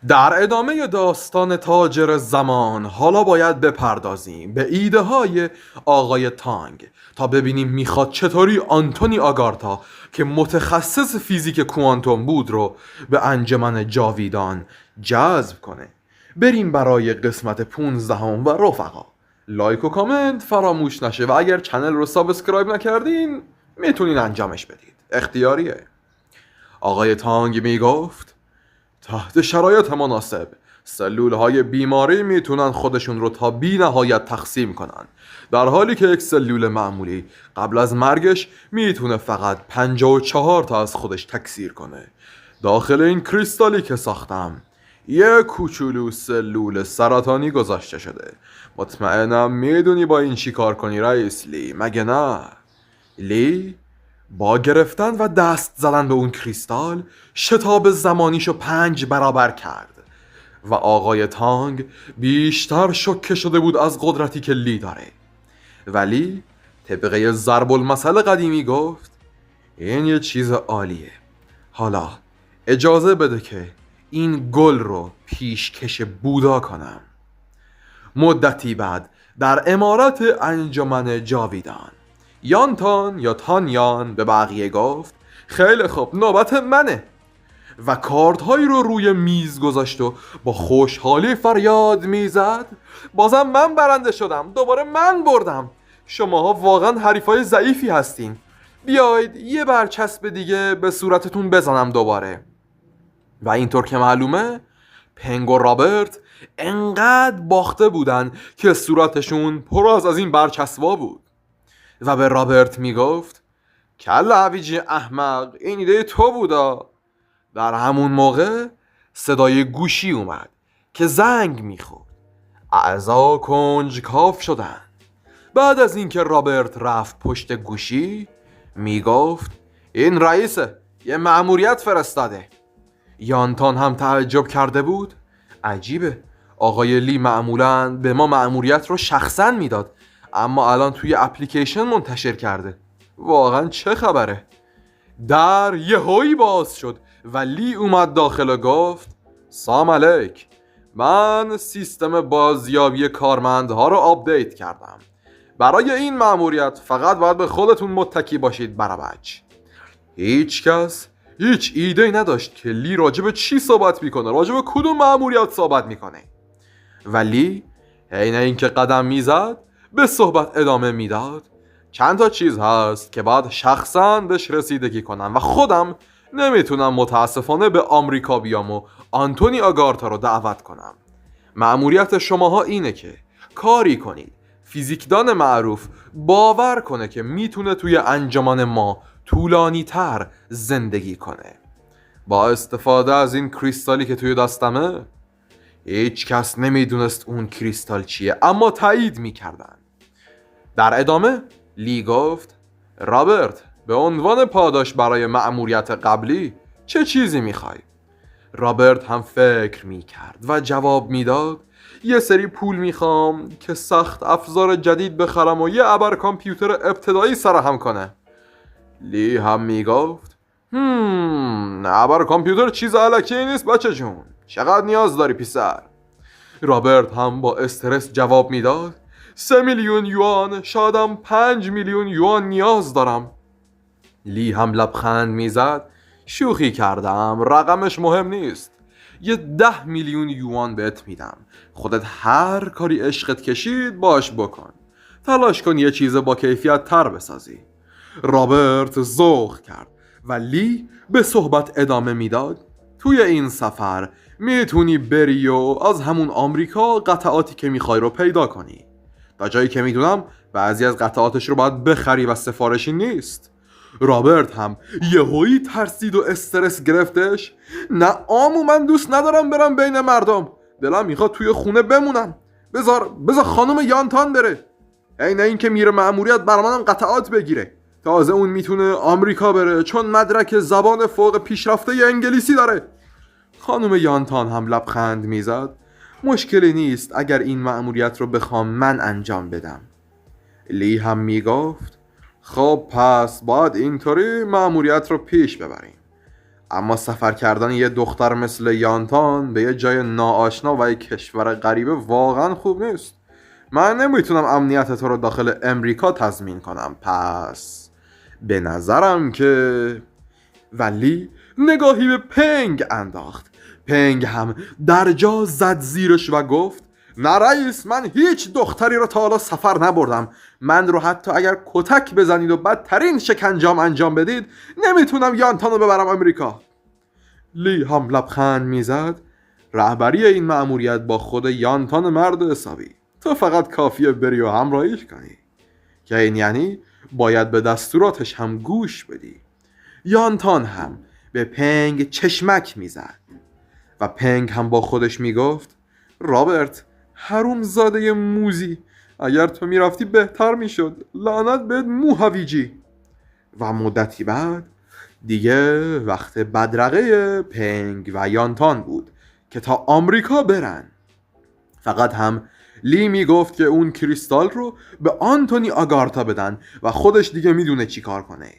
در ادامه داستان تاجر زمان حالا باید بپردازیم به ایده های آقای تانگ تا ببینیم میخواد چطوری آنتونی آگارتا که متخصص فیزیک کوانتوم بود رو به انجمن جاویدان جذب کنه. بریم برای قسمت 15 و رفقا لایک و کامنت فراموش نشه و اگر چنل رو سابسکرایب نکردین میتونین انجامش بدید، اختیاریه. آقای تانگ میگفت تحت شرایط مناسب سلول های بیماری میتونن خودشون رو تا بی نهایت تقسیم کنن، در حالی که یک سلول معمولی قبل از مرگش میتونه فقط 54 تا از خودش تکثیر کنه. داخل این کریستالی که ساختم یه کوچولو سلول سرطانی گذاشته شده. مطمئنم میدونی با این چی کار کنی رئیس لی، مگه نه؟ لی با گرفتن و دست زدن به اون کریستال شتاب زمانیشو 5 برابر کرد و آقای تانگ بیشتر شوکه شده بود از قدرتی که لی داره. ولی طبقه ضرب المثل قدیمی گفت این یه چیز عالیه. حالا اجازه بده که این گل رو پیشکش بودا کنم. مدتی بعد در امارت انجمن جاویدان یانتان یا تانیان به بقیه گفت خیلی خوب نوبت منه و کارتهایی رو روی میز گذاشت و با خوشحالی فریاد میزد بازم من برنده شدم، دوباره من بردم. شماها واقعا حریفای ضعیفی هستین، بیاید یه برچسب دیگه به صورتتون بزنم دوباره. و اینطور که معلومه پنگ و رابرت انقدر باخته بودن که صورتشون پر از این برچسبا بود و به رابرت میگفت کل هویجی احمق، این ایده تو بودا. در همون موقع صدای گوشی اومد که زنگ میخورد. اعضا کنجکاو شدن. بعد از اینکه رابرت رفت پشت گوشی میگفت این رئیسه، یه مأموریت فرستاده. یانتان هم تعجب کرده بود. عجیبه، آقای لی معمولاً به ما مأموریت رو شخصاً میداد، اما الان توی اپلیکیشن منتشر کرده. واقعا چه خبره؟ در یهویی باز شد و لی اومد داخل و گفت سلام علیک، من سیستم بازیابی کارمندها رو آپدیت کردم. برای این مأموریت فقط باید به خودتون متکی باشید برابچ. هیچ کس هیچ ایده نداشت که لی راجب چی صحبت میکنه، راجب کدوم مأموریت صحبت میکنه. ولی حین اینکه قدم میزد به صحبت ادامه میداد چند تا چیز هست که باید شخصا بهش رسیدگی کنم و خودم نمیتونم متاسفانه به آمریکا بیام و آنتونی آگارتا رو دعوت کنم. مأموریت شماها اینه که کاری کنید فیزیکدان معروف باور کنه که میتونه توی انجمن ما طولانی تر زندگی کنه با استفاده از این کریستالی که توی دستمه. هیچ کس نمیدونست اون کریستال چیه، اما تایید میکردن. در ادامه لی گفت رابرت، به عنوان پاداش برای مأموریت قبلی چه چیزی میخوای؟ رابرت هم فکر میکرد و جواب میداد یه سری پول میخوام که سخت افزار جدید بخرم و یه ابر کامپیوتر ابتدایی سرهم کنه. لی هم میگفت ابر کامپیوتر چیز الکی نیست بچه جون، چقدر نیاز داری پسر؟ رابرت هم با استرس جواب میداد 3 میلیون یوان، شایدم 5 میلیون یوان نیاز دارم. لی هم لبخند میزد شوخی کردم، رقمش مهم نیست، یه 10 میلیون یوان بهت میدم، خودت هر کاری عشقت کشید باش بکن، تلاش کن یه چیز با کیفیت تر بسازی. رابرت ذوق کرد و لی به صحبت ادامه میداد توی این سفر میتونی بری و از همون آمریکا قطعاتی که میخوای رو پیدا کنی. تا جایی که میدونم بعضی از قطعاتش رو باید بخری و سفارشی نیست. رابرت هم یهویی ترسید و استرس گرفتش. نه آمو، من دوست ندارم برم بین مردم، دلم میخواد توی خونه بمونم. بذار خانم یانتان بره، عین این که میره مأموریت برامانم قطعات بگیره. تازه اون میتونه آمریکا بره چون مدرک زبان فوق پیشرفته انگلیسی داره. خانم یانتان هم لبخند میزد. مشکلی نیست اگر این مأموریت رو بخوام من انجام بدم. لی هم میگفت خب پس باید اینطوری مأموریت رو پیش ببریم. اما سفر کردن یه دختر مثل یانتان به یه جای ناآشنا و یه کشور غریبه واقعا خوب نیست. من نمیتونم امنیت تو رو داخل امریکا تضمین کنم، پس به نظرم که... ولی نگاهی به پنگ انداخت. پنگ هم در جا زد زیرش و گفت نه رئیس، من هیچ دختری رو تا حالا سفر نبردم. من رو حتی اگر کتک بزنید و بدترین شکنجام انجام بدید نمیتونم یانتان رو ببرم امریکا. لی هم لبخند میزد. رهبری این مأموریت با خود یانتان مرد حسابی. تو فقط کافیه بری و همراهیش کنی، که این یعنی باید به دستوراتش هم گوش بدی. یانتان هم به پنگ چشمک میزد و پنگ هم با خودش میگفت رابرت حروم زاده موزی، اگر تو میرفتی بهتر میشد، لعنت بهت موهویجی. و مدتی بعد دیگه وقت بدرقه پنگ و یانتان بود که تا آمریکا برن. فقط هم لی میگفت که اون کریستال رو به آنتونی آگارتا بدن و خودش دیگه میدونه چی کار کنه.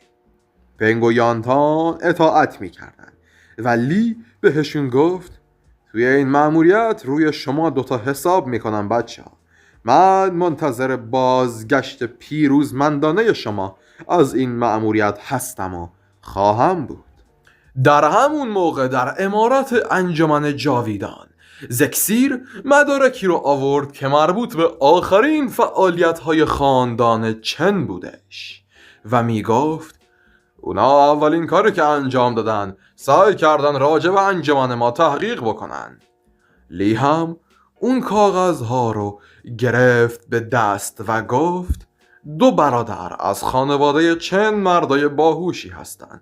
پنگ و یانتان اطاعت میکردن و لی بهشون گفت توی این مأموریت روی شما دوتا حساب میکنم بچه ها. من منتظر بازگشت پیروزمندانه شما از این مأموریت هستم و خواهم بود. در همون موقع در امارات انجمن جاویدان زکسیر مدارکی رو آورد که مربوط به آخرین فعالیت‌های خاندان چن بودش و میگفت اونا اولین کاری که انجام دادن سعی کردن راجع به انجمن ما تحقیق بکنن. لی هم اون کاغذها رو گرفت به دست و گفت 2 برادر از خانواده چن مردای باهوشی هستن.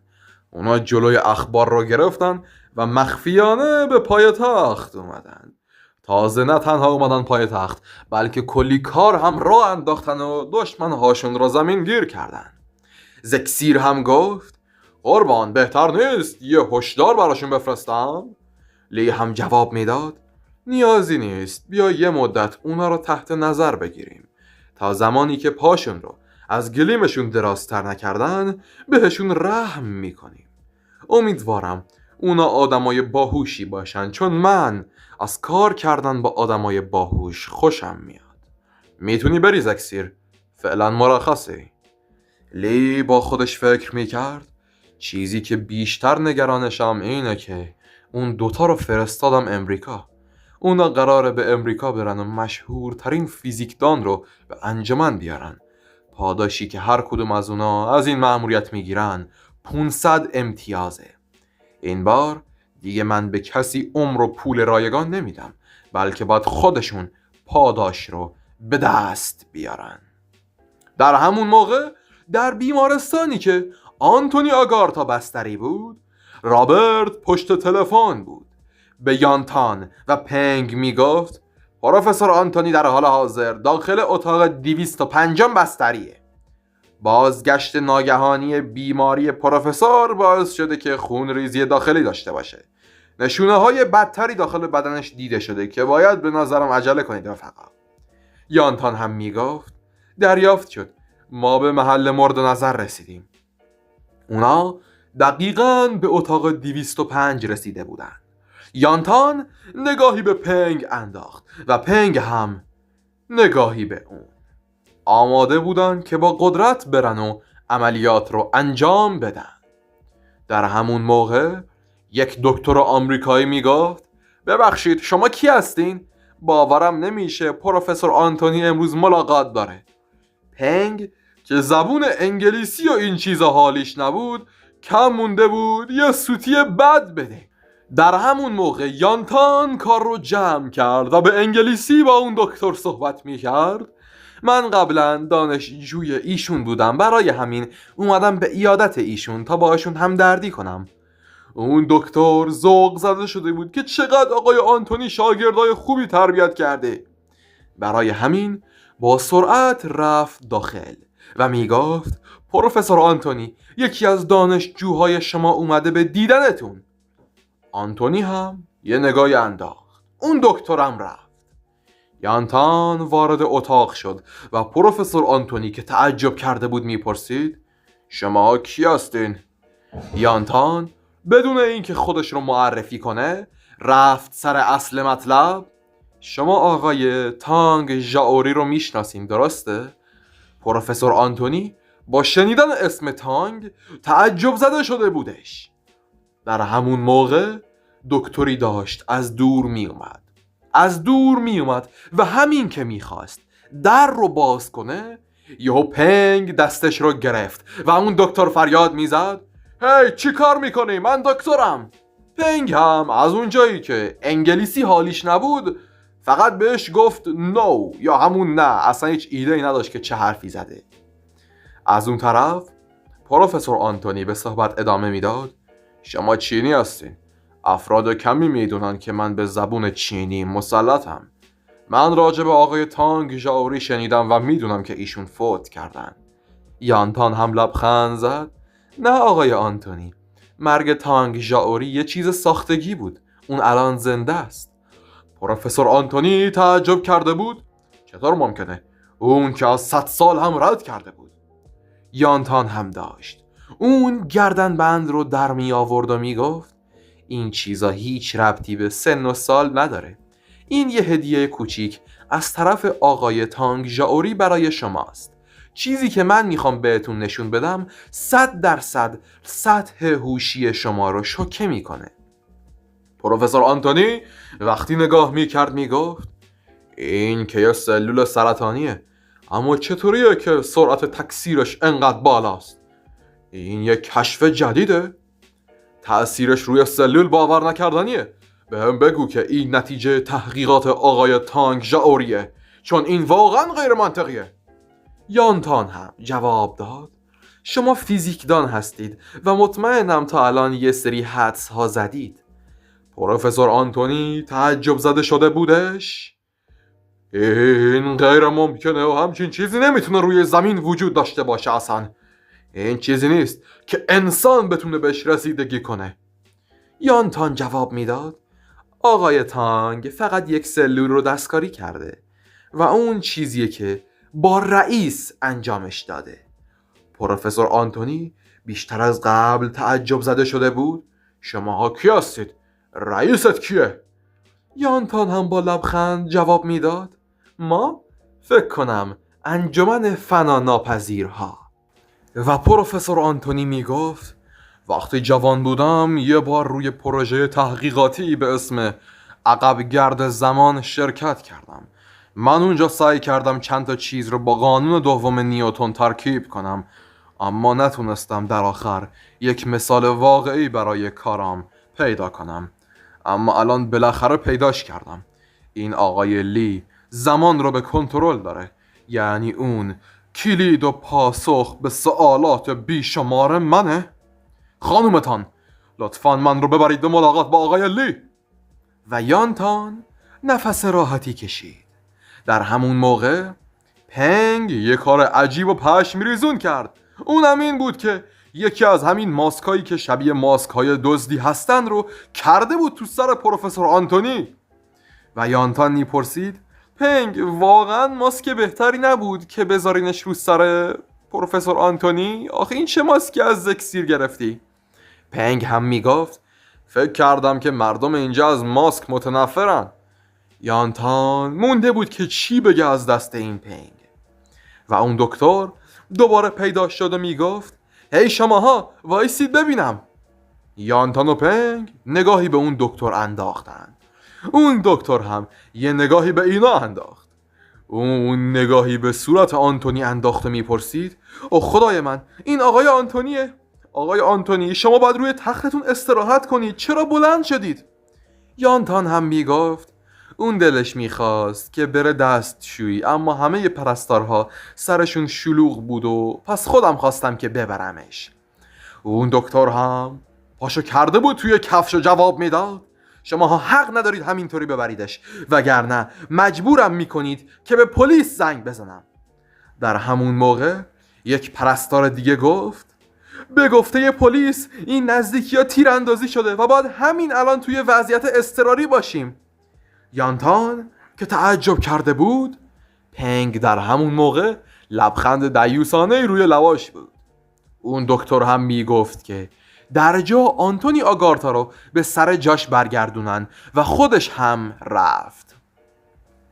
اونا جلوی اخبار رو گرفتن و مخفیانه به پایتخت اومدن. تازه نه تنها اومدن پایتخت، بلکه کلی کار هم راه انداختن و دشمنهاشون رو زمین گیر کردن. زکسیر هم گفت قربان بهتر نیست یه هشدار براشون بفرستم؟ لی هم جواب میداد نیازی نیست، بیا یه مدت اونا رو تحت نظر بگیریم تا زمانی که پاشون رو از گلیمشون درازتر نکردن بهشون رحم میکنیم. امیدوارم اونا آدمای باهوشی باشن، چون من از کار کردن با آدمای باهوش خوشم میاد. میتونی بری زکسیر، فعلا مرخصی. لی با خودش فکر میکرد چیزی که بیشتر نگرانشم اینه که اون دوتا رو فرستادم امریکا. اونا قراره به امریکا برن و مشهورترین فیزیکدان رو به انجمن بیارن. پاداشی که هر کدوم از اونا از این مأموریت میگیرن 500 امتیازه. این بار دیگه من به کسی عمر و پول رایگان نمیدم، بلکه باید خودشون پاداش رو به دست بیارن. در همون موقع در بیمارستانی که آنتونی آگارتا بستری بود، رابرت پشت تلفن بود. به یانتان و پنگ میگفت پروفسور آنتونی در حال حاضر داخل اتاق 205 بستریه. بازگشت ناگهانی بیماری پروفسور باعث شده که خونریزی داخلی داشته باشه. نشونه های بدتری داخل بدنش دیده شده که باید به نظرم عجله کنید رفقا. یانتان هم میگفت دریافت شد ما به محل مورد نظر رسیدیم. اونا دقیقاً به اتاق 205 رسیده بودن. یانتان نگاهی به پنگ انداخت و پنگ هم نگاهی به اون. آماده بودن که با قدرت برن و عملیات رو انجام بدن. در همون موقع یک دکتر آمریکایی میگفت ببخشید شما کی هستین؟ باورم نمیشه پروفسور آنتونی امروز ملاقات داره. پنگ که زبون انگلیسی و این چیزا حالیش نبود کم مونده بود یه سوتی بد بده. در همون موقع یانتان کار رو جمع کرد و به انگلیسی با اون دکتر صحبت میکرد. من قبلا دانشجوی ایشون بودم، برای همین اومدم به عیادت ایشون تا باهاشون همدردی کنم. اون دکتر ذوق زده شده بود که چقدر آقای آنتونی شاگردای خوبی تربیت کرده. برای همین با سرعت رفت داخل و میگفت پروفسور آنتونی یکی از دانشجوهای شما اومده به دیدنتون. آنتونی هم یه نگاهی انداخت. اون دکترم رفت. یانتان وارد اتاق شد و پروفسور آنتونی که تعجب کرده بود میپرسید شما کی هستین؟ یانتان بدون اینکه خودش رو معرفی کنه رفت سر اصل مطلب. شما آقای تانگ ژائوری رو میشناسین درسته؟ پروفسور آنتونی با شنیدن اسم تانگ تعجب زده شده بودش. در همون موقع دکتری داشت از دور می اومد و همین که میخواست در رو باز کنه یهو پنگ دستش رو گرفت و اون دکتر فریاد میزد هی چی کار میکنی؟ من دکترم. پنگ هم از اون جایی که انگلیسی حالیش نبود فقط بهش گفت نو یا همون نه، اصلا هیچ ایده ای نداشت که چه حرفی زده. از اون طرف پروفسور آنتونی به صحبت ادامه میداد شما چینی هستین، افراد کمی میدونن که من به زبون چینی مسلطم. من راجع به آقای تانگ ژائوری شنیدم و میدونم که ایشون فوت کردن. یانتان هم لبخند زد نه آقای آنتونی، مرگ تانگ ژائوری یه چیز ساختگی بود، اون الان زنده است. پروفسور آنتونی تعجب کرده بود چطور ممکنه؟ اون که از 100 سال هم رد کرده بود. یانتان هم داشت اون گردن بند رو در می آورد و می گفت این چیزا هیچ ربطی به سن و سال نداره. این یه هدیه کوچیک از طرف آقای تانگ ژائوری برای شماست. چیزی که من میخوام بهتون نشون بدم 100% سطح هوشی شما رو شوکه میکنه. پروفسور آنتونی وقتی نگاه میکرد میگفت این که یه سلول سرطانیه، اما چطوریه که سرعت تکثیرش انقدر بالاست؟ این یه کشف جدیده؟ تأثیرش روی سلول باور نکردنیه. بهم بگو که این نتیجه تحقیقات آقای تانگ ژائوریه، چون این واقعا غیر منطقیه. یانتان هم جواب داد شما فیزیکدان هستید و مطمئنم تا الان یه سری حدس ها زدید. پروفسور آنتونی تعجب زده شده بودش. این غیر ممکنه و همچین چیزی نمیتونه روی زمین وجود داشته باشه. اصلا این چیزی نیست که انسان بتونه بهش رسیدگی کنه. یانتان جواب میداد آقای تانگ فقط یک سلول رو دستکاری کرده و اون چیزیه که با رئیس انجامش داده. پروفسور آنتونی بیشتر از قبل تعجب زده شده بود. شماها کی هستید؟ رئیست کیه؟ یانتان هم با لبخند جواب میداد ما فکر کنم انجمن فنا ناپذیرها. و پروفسور آنتونی میگفت وقتی جوان بودم یه بار روی پروژه تحقیقاتی به اسم عقب گرد زمان شرکت کردم. من اونجا سعی کردم چند تا چیز رو با قانون دوم نیوتن ترکیب کنم، اما نتونستم در آخر یک مثال واقعی برای کارم پیدا کنم. اما الان بالاخره پیداش کردم. این آقای لی زمان رو به کنترل داره، یعنی اون کلید و پاسخ به سوالات بیشمار منه. خانومتان لطفاً من رو ببرید به ملاقات با آقای لی. و یانتان نفس راحتی کشید. در همون موقع پنگ یه کار عجیب و پشم‌ریزون کرد. اونم این بود که یکی از همین ماسکایی که شبیه ماسکای دزدی هستن رو کرده بود تو سر پروفسور آنتونی. و یانتان میپرسید پنگ واقعا ماسک بهتری نبود که بذارینش رو سر پروفسور آنتونی؟ آخه این چه ماسکی از اکسیر گرفتی؟ پنگ هم میگفت فکر کردم که مردم اینجا از ماسک متنفرن. یانتان مونده بود که چی بگه از دست این پنگ. و اون دکتر دوباره پیدا شد و میگفت هی شماها وایسید ببینم. یانتان و پنگ نگاهی به اون دکتر انداختن. اون دکتر هم یه نگاهی به اینا انداخت. اون نگاهی به صورت آنتونی انداخت و میپرسید او خدای من این آقای آنتونیه. آقای آنتونی شما باید روی تختتون استراحت کنید، چرا بلند شدید؟ یانتان هم میگفت اون دلش میخواست که بره دستشویی، اما همه پرستارها سرشون شلوغ بود و پس خودم خواستم که ببرمش. اون دکتر هم پاشو کرده بود توی کفش و جواب میداد شماها حق ندارید همینطوری ببریدش، وگرنه مجبورم میکنید که به پلیس زنگ بزنم. در همون موقع یک پرستار دیگه گفت به گفته پلیس این نزدیکی ها تیراندازی شده و باید همین الان توی وضعیت اضطراری باشیم. یانتان که تعجب کرده بود، پنگ در همون موقع لبخند دیوسانه روی لباش بود. اون دکتر هم میگفت که در جا آنتونی آگارتا رو به سر جاش برگردونن و خودش هم رفت.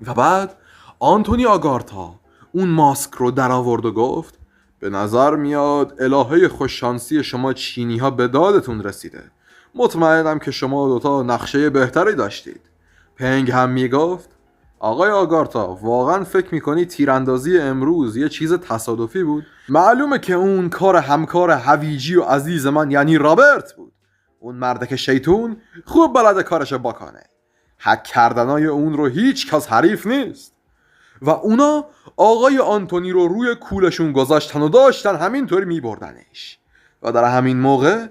و بعد آنتونی آگارتا اون ماسک رو در آورد و گفت به نظر میاد الهه خوششانسی شما چینی ها به دادتون رسیده. مطمئنم که شما دوتا نقشه بهتری داشتید. پنگ هم میگفت آقای آگارتا واقعا فکر میکنی تیراندازی امروز یه چیز تصادفی بود؟ معلومه که اون کار همکار هویجی و عزیز من یعنی رابرت بود. اون مردک شیطون خوب بلده کارشو بکنه. حک کردنای اون رو هیچ کس حریف نیست. و اونا آقای آنتونی رو روی کولشون گذاشتن و داشتن همینطوری میبردنش. و در همین موقع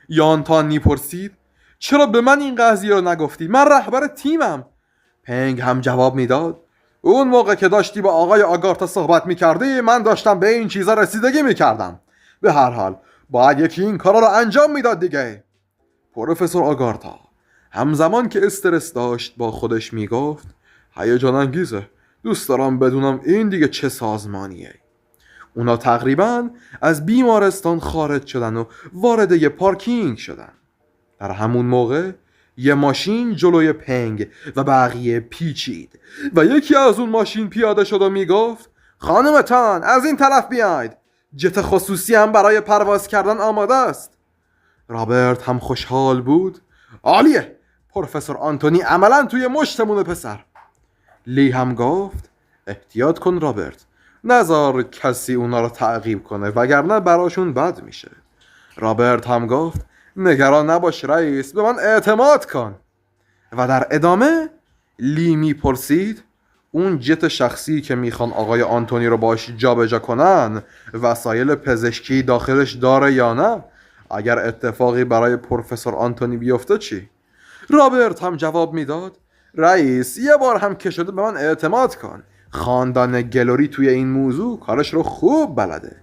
یانتان میپرسید چرا به من این قضیه رو نگفتی؟ من رهبر تیمم. پنگ هم جواب میداد اون موقع که داشتی با آقای آگارتا صحبت میکردی من داشتم به این چیزا رسیدگی میکردم. به هر حال باید یکی این کارا رو انجام میداد دیگه. پروفسور آگارتا همزمان که استرس داشت با خودش میگفت هیجان انگیزه. دوست دارم بدونم این دیگه چه سازمانیه. اونا تقریبا از بیمارستان خارج شدن و وارد یه پارکینگ شدن. در همون موقع یه ماشین جلوی پنگ و بقیه پیچید و یکی از اون ماشین پیاده شد و میگفت خانمتان از این طرف بیاید. جت خصوصی هم برای پرواز کردن آماده است. رابرت هم خوشحال بود. عالیه. پروفسور آنتونی عملا توی مشتمون پسر. لی هم گفت احتیاط کن رابرت. نذار کسی اونا رو تعقیب کنه وگرنه براشون بد میشه. رابرت هم گفت نگران نباش رئیس، به من اعتماد کن. و در ادامه لی میپرسید اون جت شخصی که میخوان آقای آنتونی رو باش جابجا کنن وسایل پزشکی داخلش داره یا نه؟ اگر اتفاقی برای پروفسور آنتونی بیفته چی؟ رابرت هم جواب میداد رئیس یه بار هم که شده به من اعتماد کن. خاندان گلوری توی این موضوع کارش رو خوب بلده.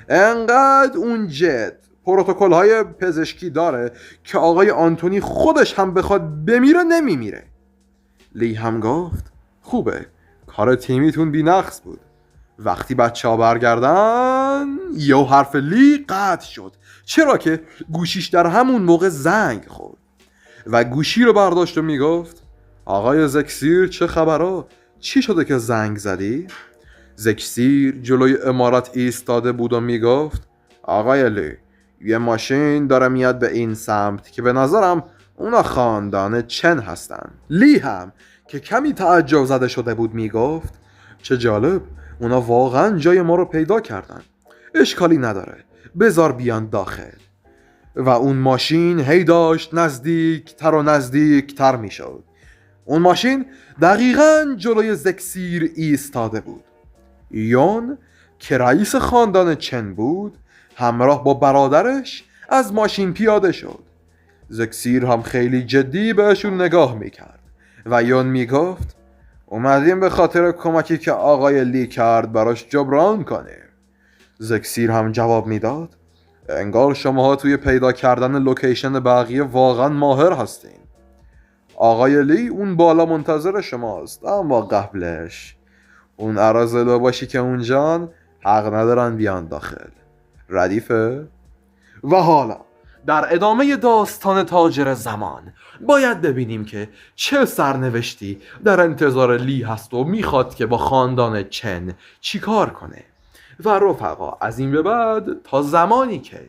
انقدر اون جت پروتکل های پزشکی داره که آقای آنتونی خودش هم بخواد بمیره نمیمیره. لی هم گفت خوبه، کار تیمیتون بی نقص بود. وقتی بچه ها برگردن یه حرف لی قطع شد، چرا که گوشیش در همون موقع زنگ خورد و گوشی رو برداشت و میگفت آقای زکسیر چه خبرها؟ چی شده که زنگ زدی؟ زکسیر جلوی امارت ایستاده بود و میگفت آقای لی یه ماشین داره میاد به این سمت که به نظرم اونا خاندان چن هستن. لی هم که کمی تعجب زده شده بود میگفت چه جالب، اونا واقعا جای ما رو پیدا کردن. اشکالی نداره، بذار بیان داخل. و اون ماشین هی داشت نزدیکتر و نزدیکتر میشد. اون ماشین دقیقاً جلوی زکسیر ایستاده بود. یون که رئیس خاندان چن بود همراه با برادرش از ماشین پیاده شد. زکسیر هم خیلی جدی بهشون نگاه میکرد و یون میگفت اومدیم به خاطر کمکی که آقای لی کرد براش جبران کنیم. زکسیر هم جواب میداد انگار شماها توی پیدا کردن لوکیشن بقیه واقعا ماهر هستین. آقای لی اون بالا منتظر شماست، اما قبلش اون اراذلا باشی که اونجان حق ندارن بیان داخل. ردیفه؟ و حالا در ادامه داستان تاجر زمان باید ببینیم که چه سرنوشتی در انتظار لی هست و میخواد که با خاندان چن چیکار کنه. و رفقا از این به بعد تا زمانی که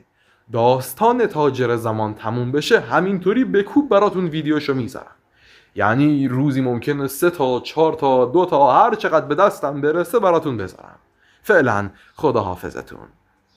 داستان تاجر زمان تموم بشه همینطوری بکوب براتون ویدیوشو میذارم. یعنی روزی ممکنه 3 تا 4 تا 2 تا هر چقدر به دستم برسه براتون بذارم. فعلا خدا حافظتون.